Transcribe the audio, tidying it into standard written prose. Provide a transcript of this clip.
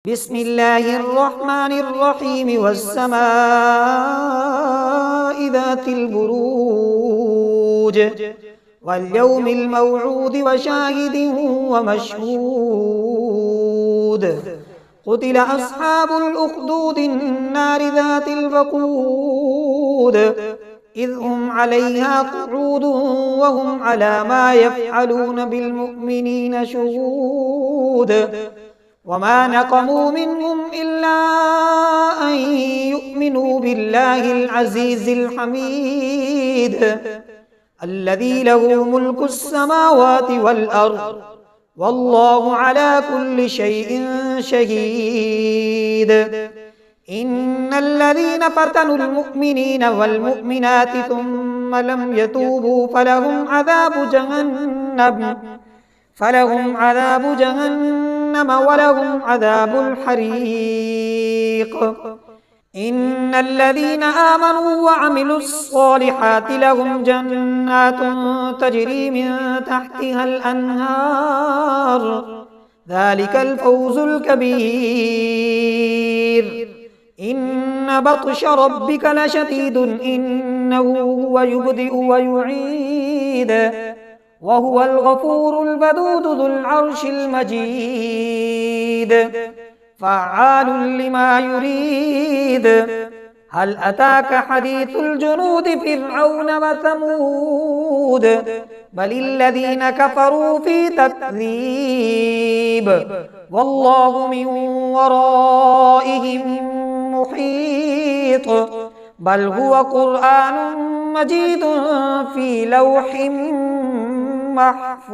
بسم الله الرحمن الرحيم والسماء ذات البروج واليوم الموعود وشاهد ومشهود قتل أصحاب الأخدود النار ذات الوقود إذ هم عليها قعود وهم على ما يفعلون بالمؤمنين شهود وما نقموا منهم إلا أن يؤمنوا بالله العزيز الحميد الذي له ملك السماوات والأرض والله على كل شيء شهيد إن الذين فتنوا المؤمنين والمؤمنات ثم لم يتوبوا فلهم عذاب جهنم ولهم عذاب الحريق إن الذين آمنوا وعملوا الصالحات لهم جنات تجري من تحتها الأنهار ذلك الفوز الكبير إن بطش ربك لشديد إنه هو يبدئ ويعيد وهو الغفور الودود ذو العرش المجيد فعال لما يريد هل أتاك حديث الجنود فرعون وثمود بل الذين كفروا في تكذيب والله من ورائهم محيط بل هو قرآن مجيد في لوح محفوظ.